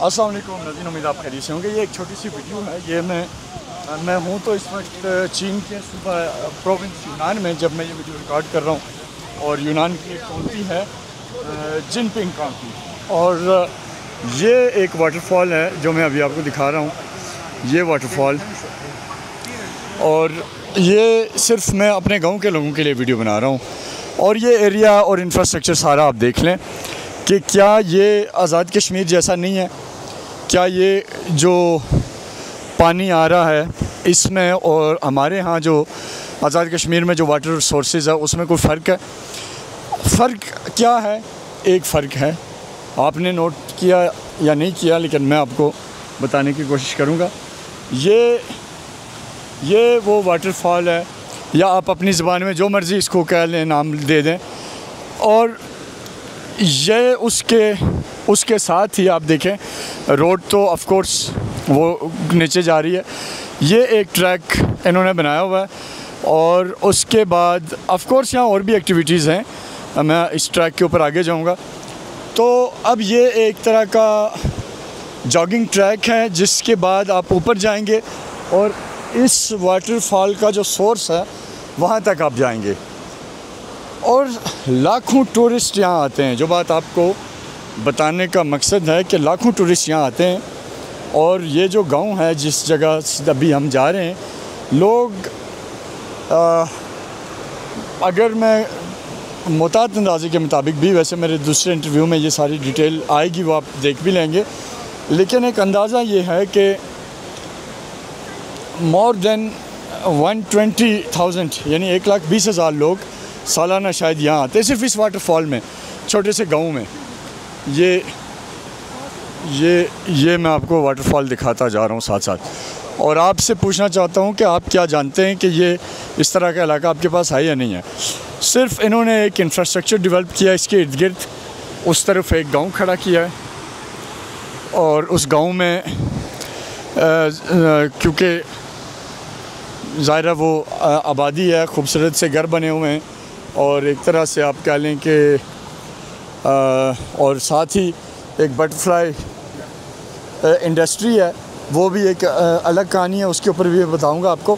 अस्सलाम वालेकुम नाज़रीन, उम्मीद आप खैरियत से होंगे। ये एक छोटी सी वीडियो है। ये मैं हूँ तो इस वक्त चीन के सूबा प्रोविंस यूनान में, जब मैं ये वीडियो रिकॉर्ड कर रहा हूँ। और यूनान की एक काउंटी है जिनपिंग काउंटी, और ये एक वाटरफॉल है जो मैं अभी आपको दिखा रहा हूँ। ये वाटरफॉल, और ये सिर्फ मैं अपने गांव के लोगों के लिए वीडियो बना रहा हूँ। और ये एरिया और इंफ्रास्ट्रक्चर सारा आप देख लें कि क्या ये आज़ाद कश्मीर जैसा नहीं है। क्या ये जो पानी आ रहा है इसमें और हमारे यहाँ जो आज़ाद कश्मीर में जो वाटर सोर्सेज है उसमें कोई फ़र्क है? फ़र्क क्या है? एक फ़र्क है, आपने नोट किया या नहीं किया, लेकिन मैं आपको बताने की कोशिश करूँगा। ये वो वाटरफॉल है, या आप अपनी ज़बान में जो मर्ज़ी इसको कह लें, नाम दे दें। और ये उसके साथ ही आप देखें, रोड तो ऑफ कोर्स वो नीचे जा रही है। ये एक ट्रैक इन्होंने बनाया हुआ है, और उसके बाद ऑफ कोर्स यहाँ और भी एक्टिविटीज़ हैं। मैं इस ट्रैक के ऊपर आगे जाऊँगा। तो अब ये एक तरह का जॉगिंग ट्रैक है, जिसके बाद आप ऊपर जाएंगे और इस वाटरफॉल का जो सोर्स है वहाँ तक आप जाएंगे। और लाखों टूरिस्ट यहाँ आते हैं। जो बात आपको बताने का मकसद है कि लाखों टूरिस्ट यहाँ आते हैं। और ये जो गांव है जिस जगह से अभी हम जा रहे हैं, लोग अगर मैं मुताद अंदाज़े के मुताबिक भी, वैसे मेरे दूसरे इंटरव्यू में ये सारी डिटेल आएगी, वो आप देख भी लेंगे, लेकिन एक अंदाज़ा ये है कि मोर देन 120,000 यानी 1,20,000 लोग सालाना शायद यहाँ आते हैं, सिर्फ इस वाटरफॉल में, छोटे से गांव में। ये मैं आपको वाटरफॉल दिखाता जा रहा हूँ साथ साथ। और आपसे पूछना चाहता हूँ कि आप क्या जानते हैं कि ये इस तरह का इलाका आपके पास है या नहीं है? सिर्फ इन्होंने एक इंफ्रास्ट्रक्चर डेवलप किया, इसके इर्द गिर्द उस तरफ एक गांव खड़ा किया है। और उस गांव में क्योंकि ज़ाहिर वो आबादी है, खूबसूरत से घर बने हुए हैं, और एक तरह से आप कह लें कि और साथ ही एक बटरफ्लाई इंडस्ट्री है, वो भी एक अलग कहानी है, उसके ऊपर भी बताऊंगा आपको।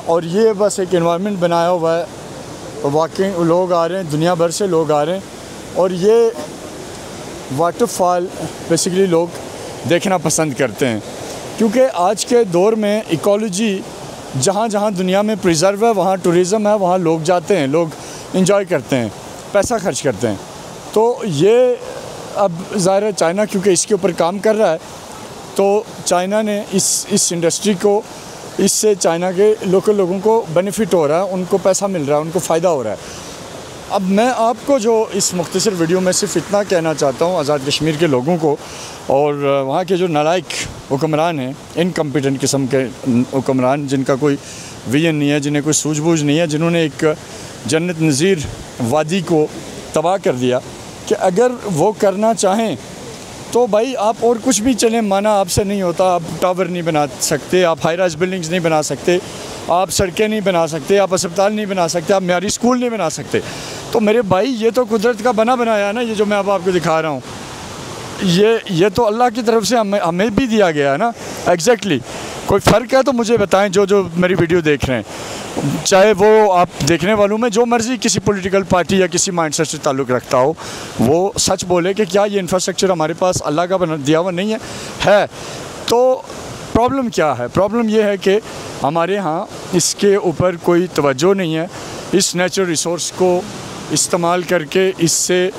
और ये बस एक एनवायरनमेंट बनाया हुआ है, वाकई लोग आ रहे हैं, दुनिया भर से लोग आ रहे हैं। और ये वाटरफॉल बेसिकली लोग देखना पसंद करते हैं, क्योंकि आज के दौर में इकोलॉजी जहाँ जहाँ दुनिया में प्रिजर्व है, वहाँ टूरिज़म है, वहाँ लोग जाते हैं, लोग इंजॉय करते हैं, पैसा खर्च करते हैं। तो ये अब ज़ाहिर है चाइना क्योंकि इसके ऊपर काम कर रहा है, तो चाइना ने इस इंडस्ट्री को, इससे चाइना के लोकल लोगों को बेनिफिट हो रहा है, उनको पैसा मिल रहा है, उनको फ़ायदा हो रहा है। अब मैं आपको जो इस मुख्तसर वीडियो में सिर्फ इतना कहना चाहता हूँ आज़ाद कश्मीर के लोगों को, और वहाँ के जो नालायक हुक्मरान हैं, इनकम्पिटेंट किस्म के हुक्मरान, जिनका कोई विजन नहीं है, जिन्हें कोई सूझबूझ नहीं है, जिन्होंने एक जन्नत नज़ीर वादी को तबाह कर दिया, कि अगर वो करना चाहें तो भाई आप और कुछ भी चलें, माना आपसे नहीं होता। आप टावर नहीं बना सकते, आप हाई राइज बिल्डिंग्स नहीं बना सकते, आप सड़कें नहीं बना सकते, आप अस्पताल नहीं बना सकते, आप म्यारी स्कूल नहीं बना सकते। तो मेरे भाई ये तो कुदरत का बनाया है ना, ये जो मैं अब आपको दिखा रहा हूँ, ये तो अल्लाह की तरफ से हमें भी दिया गया है ना। एग्जैक्टली कोई फ़र्क है तो मुझे बताएं, जो मेरी वीडियो देख रहे हैं, चाहे वो आप देखने वालों में जो मर्ज़ी किसी पॉलिटिकल पार्टी या किसी माइंडसेट से ताल्लुक़ रखता हो, वो सच बोले कि क्या ये इंफ्रास्ट्रक्चर हमारे पास अल्लाह का दिया हुआ नहीं है। तो प्रॉब्लम क्या है? प्रॉब्लम ये है कि हमारे यहाँ इसके ऊपर कोई तवज्जो नहीं है। इस नेचुरल रिसोर्स को इस्तेमाल करके इससे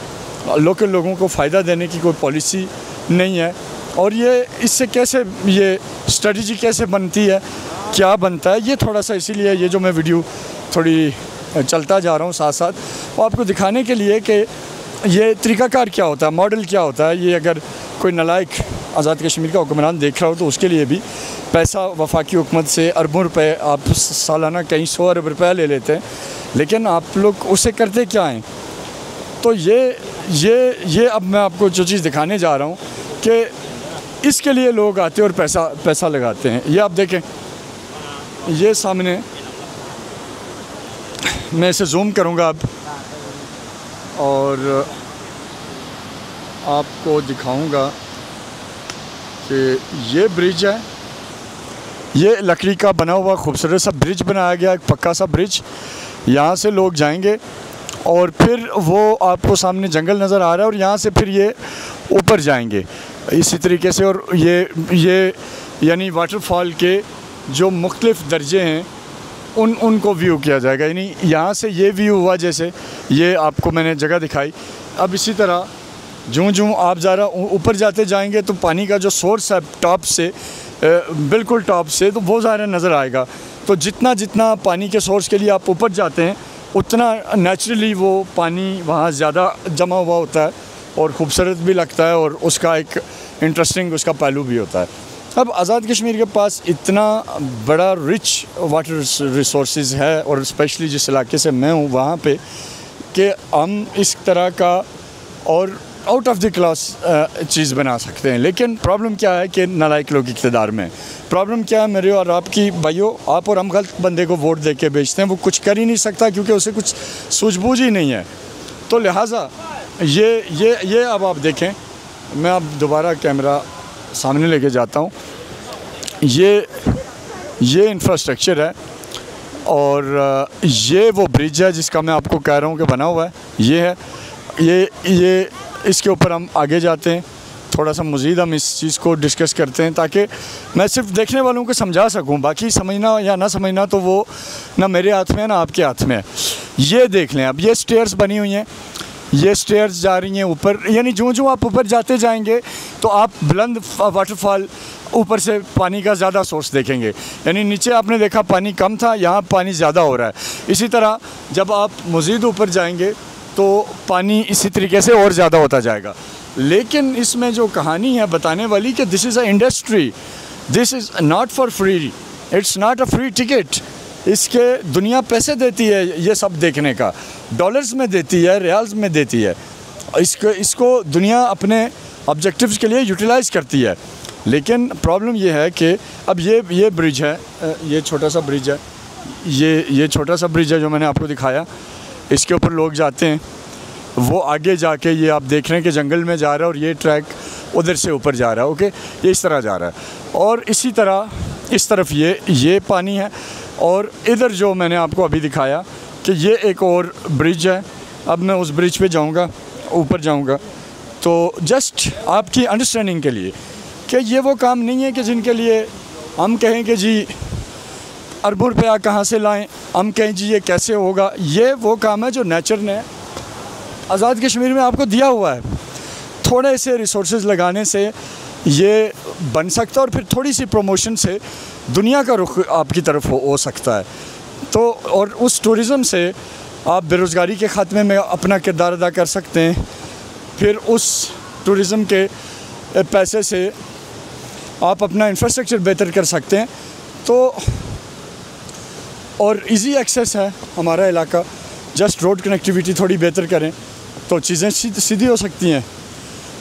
लोकल लोगों को फ़ायदा देने की कोई पॉलिसी नहीं है। और ये इससे कैसे, ये स्ट्रेटजी कैसे बनती है, क्या बनता है, ये थोड़ा सा इसीलिए ये जो मैं वीडियो थोड़ी चलता जा रहा हूँ साथ साथ, वो आपको दिखाने के लिए कि ये तरीक़ाकार क्या होता है, मॉडल क्या होता है। ये अगर कोई नालायक आज़ाद कश्मीर का हुक्मरान देख रहा हो तो उसके लिए भी पैसा वफाकी हुकूमत से अरबों रुपए, आप सालाना कई 100 अरब रुपये ले लेते हैं, लेकिन आप लोग उसे करते क्या हैं? तो ये अब मैं आपको जो चीज़ दिखाने जा रहा हूँ कि इसके लिए लोग आते हैं और पैसा लगाते हैं। ये आप देखें, ये सामने, मैं इसे जूम करूँगा अब और आपको दिखाऊंगा कि ये ब्रिज है, ये लकड़ी का बना हुआ खूबसूरत सा ब्रिज बनाया गया, एक पक्का सा ब्रिज। यहाँ से लोग जाएंगे और फिर वो आपको सामने जंगल नज़र आ रहा है और यहाँ से फिर ये ऊपर जाएंगे इसी तरीके से। और ये यानी वाटरफॉल के जो मुख्तलिफ़ दर्जे हैं उनको व्यू किया जाएगा। यानी यहाँ से ये व्यू हुआ, जैसे ये आपको मैंने जगह दिखाई। अब इसी तरह जूँ आप ज़रा ऊपर जाते जाएंगे तो पानी का जो सोर्स है टॉप से, बिल्कुल टॉप से, तो वो ज़ाहिर नज़र आएगा। तो जितना पानी के सोर्स के लिए आप ऊपर जाते हैं उतना नेचुरली वो पानी वहाँ ज़्यादा जमा हुआ होता है और ख़ूबसूरत भी लगता है और उसका एक इंटरेस्टिंग उसका पहलू भी होता है। अब आज़ाद कश्मीर के पास इतना बड़ा रिच वाटर रिसोर्सेज है और स्पेशली जिस इलाके से मैं हूँ वहाँ पे, कि हम इस तरह का और आउट ऑफ द क्लास चीज़ बना सकते हैं। लेकिन प्रॉब्लम क्या है कि नालायक लोग इक़्तिदार में। प्रॉब्लम क्या है मेरे और आपकी भाइयों, आप और हम गलत बंदे को वोट दे के बेचते हैं। वो कुछ कर ही नहीं सकता क्योंकि उसे कुछ सूझबूझ ही नहीं है। तो लिहाजा ये अब आप देखें, मैं अब दोबारा कैमरा सामने लेके जाता हूँ। ये इंफ्रास्ट्रक्चर है और ये वो ब्रिज है जिसका मैं आपको कह रहा हूँ कि बना हुआ है। ये है, ये इसके ऊपर हम आगे जाते हैं, थोड़ा सा मज़ीद हम इस चीज़ को डिस्कस करते हैं ताकि मैं सिर्फ देखने वालों को समझा सकूं। बाकी समझना या ना समझना तो वो ना मेरे हाथ में है ना आपके हाथ में है। ये देख लें, अब ये स्टेयर्स बनी हुई हैं, ये स्टेयर्स जा रही हैं ऊपर। यानी जो आप ऊपर जाते जाएंगे तो आप बुलंद वाटरफॉल, ऊपर से पानी का ज़्यादा सोर्स देखेंगे। यानी नीचे आपने देखा पानी कम था, यहाँ पानी ज़्यादा हो रहा है। इसी तरह जब आप मज़ीद ऊपर जाएंगे तो पानी इसी तरीके से और ज़्यादा होता जाएगा। लेकिन इसमें जो कहानी है बताने वाली कि this is a industry, this is not for free, it's not a free ticket. इसके दुनिया पैसे देती है ये सब देखने का, डॉलर्स में देती है, रियाल्स में देती है। इसको दुनिया अपने ऑब्जेक्टिव्स के लिए यूटिलाइज़ करती है। लेकिन प्रॉब्लम ये है कि अब ये ब्रिज है, ये छोटा सा ब्रिज है, ये छोटा सा ब्रिज है जो मैंने आपको दिखाया। इसके ऊपर लोग जाते हैं, वो आगे जाके ये आप देख रहे हैं कि जंगल में जा रहा है और ये ट्रैक उधर से ऊपर जा रहा है। ओके, ये इस तरह जा रहा है और इसी तरह इस तरफ ये पानी है। और इधर जो मैंने आपको अभी दिखाया कि ये एक और ब्रिज है। अब मैं उस ब्रिज पे जाऊंगा, ऊपर जाऊंगा। तो जस्ट आपकी अंडरस्टैंडिंग के लिए कि ये वो काम नहीं है कि जिनके लिए हम कहें कि जी अरबों रुपया कहाँ से लाएं, हम कहें जी ये कैसे होगा। ये वो काम है जो नेचर ने आज़ाद कश्मीर में आपको दिया हुआ है। थोड़े से रिसोर्सेज लगाने से ये बन सकता है और फिर थोड़ी सी प्रमोशन से दुनिया का रुख आपकी तरफ हो सकता है। तो और उस टूरिज़म से आप बेरोज़गारी के ख़ात्मे में अपना किरदार अदा कर सकते हैं। फिर उस टूरिज़म के पैसे से आप अपना इंफ्रास्ट्रक्चर बेहतर कर सकते हैं। तो और इजी एक्सेस है हमारा इलाका, जस्ट रोड कनेक्टिविटी थोड़ी बेहतर करें तो चीज़ें सीधी हो सकती हैं।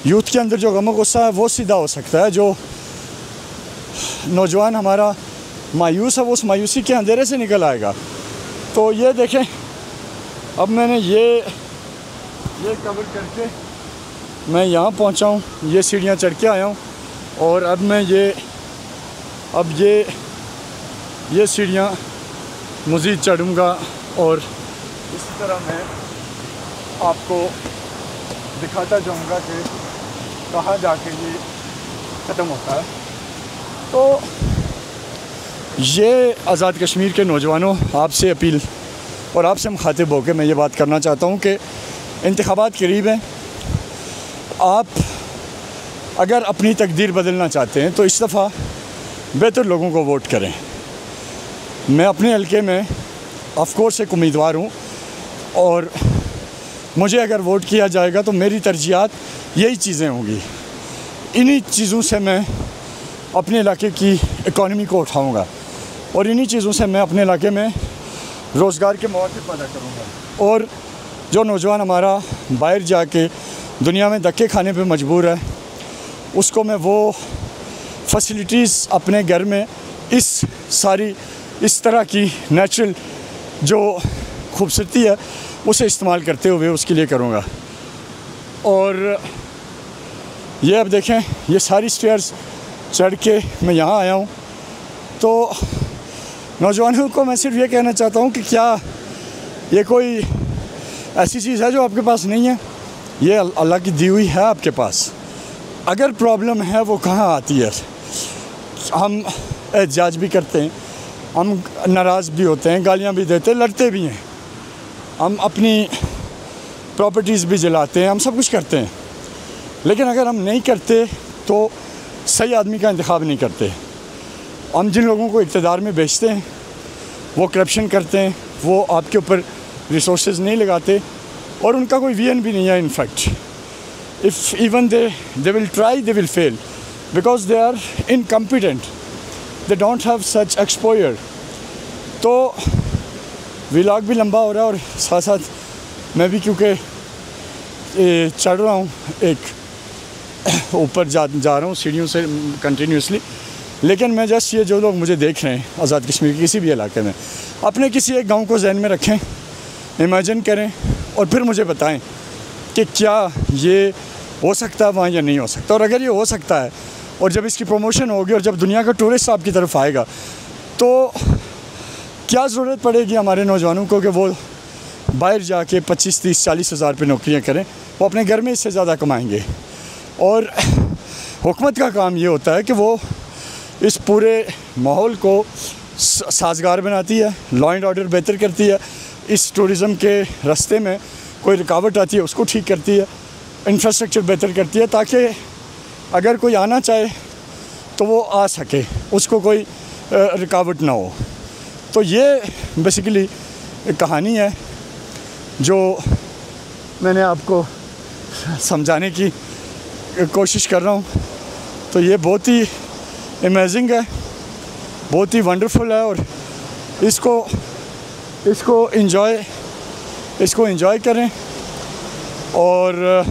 यूथ के अंदर जो गम गुस्सा है वो सीधा हो सकता है। जो नौजवान हमारा मायूस है वो उस मायूसी के अंधेरे से निकल आएगा। तो ये देखें, अब मैंने ये कवर करके मैं यहाँ पहुँचा हूँ, ये सीढ़ियाँ चढ़ के आया हूँ और अब मैं ये सीढ़ियाँ मज़ीद चढ़ूँगा और इसी तरह मैं आपको दिखाता जाऊँगा कि कहाँ जाके ये ख़त्म होता है। तो ये आज़ाद कश्मीर के नौजवानों, आपसे अपील और आपसे मुखातिब होकर मैं ये बात करना चाहता हूँ कि इंतखाबात करीब हैं। आप अगर अपनी तकदीर बदलना चाहते हैं तो इस दफ़ा बेहतर लोगों को वोट करें। मैं अपने हल्के में ऑफ कोर्स एक उम्मीदवार हूँ और मुझे अगर वोट किया जाएगा तो मेरी तरजीहात यही चीज़ें होंगी। इन्हीं चीज़ों से मैं अपने इलाके की इकॉनमी को उठाऊँगा और इन्हीं चीज़ों से मैं अपने इलाके में रोज़गार के मौके पैदा करूँगा। और जो नौजवान हमारा बाहर जाके दुनिया में धक्के खाने पे मजबूर है, उसको मैं वो फैसिलिटीज़ अपने घर में इस तरह की नेचुरल जो खूबसूरती है उसे इस्तेमाल करते हुए उसके लिए करूँगा। और ये अब देखें, ये सारी स्टेयर्स चढ़ के मैं यहाँ आया हूँ। तो नौजवानों को मैं सिर्फ ये कहना चाहता हूँ कि क्या ये कोई ऐसी चीज़ है जो आपके पास नहीं है? ये अल्लाह की दी हुई है आपके पास। अगर प्रॉब्लम है वो कहाँ आती है? हम एहतजाज भी करते हैं, हम नाराज़ भी होते हैं, गालियाँ भी देते हैं, लड़ते भी हैं, हम अपनी प्रॉपर्टीज़ भी जलाते हैं, हम सब कुछ करते हैं। लेकिन अगर हम नहीं करते तो सही आदमी का इंतखाब नहीं करते। हम जिन लोगों को इक़्तिदार में बेचते हैं वो करप्शन करते हैं, वो आपके ऊपर रिसोर्सेज नहीं लगाते और उनका कोई विजन भी नहीं है। In fact if even they will try, they will fail because they are incompetent, they don't have such exposure. तो व्लॉग भी लंबा हो रहा है और साथ साथ मैं भी क्योंकि चढ़ रहा हूँ, एक ऊपर जा रहा हूँ सीढ़ियों से कंटिन्यूसली। लेकिन मैं जस्ट ये जो लोग मुझे देख रहे हैं आज़ाद कश्मीर के किसी भी इलाके में, अपने किसी एक गांव को जहन में रखें, इमेजिन करें और फिर मुझे बताएं कि क्या ये हो सकता है वहाँ या नहीं हो सकता। और अगर ये हो सकता है और जब इसकी प्रमोशन होगी और जब दुनिया का टूरिस्ट आपकी तरफ आएगा तो क्या ज़रूरत पड़ेगी हमारे नौजवानों को कि वो बाहर जाके 25, 30, 40 हज़ार पे नौकरियाँ करें? वो अपने घर में इससे ज़्यादा कमाएंगे। और हुकूमत का काम ये होता है कि वो इस पूरे माहौल को साजगार बनाती है, लॉ एंड ऑर्डर बेहतर करती है, इस टूरिज़म के रास्ते में कोई रुकावट आती है उसको ठीक करती है, इंफ्रास्ट्रक्चर बेहतर करती है ताकि अगर कोई आना चाहे तो वो आ सके, उसको कोई रुकावट ना हो। तो ये बेसिकली कहानी है जो मैंने आपको समझाने की कोशिश कर रहा हूँ। तो ये बहुत ही अमेजिंग है, बहुत ही वंडरफुल है और इसको एंजॉय करें और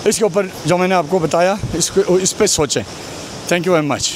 इसके ऊपर जो मैंने आपको बताया इस पे सोचें। Thank you very much.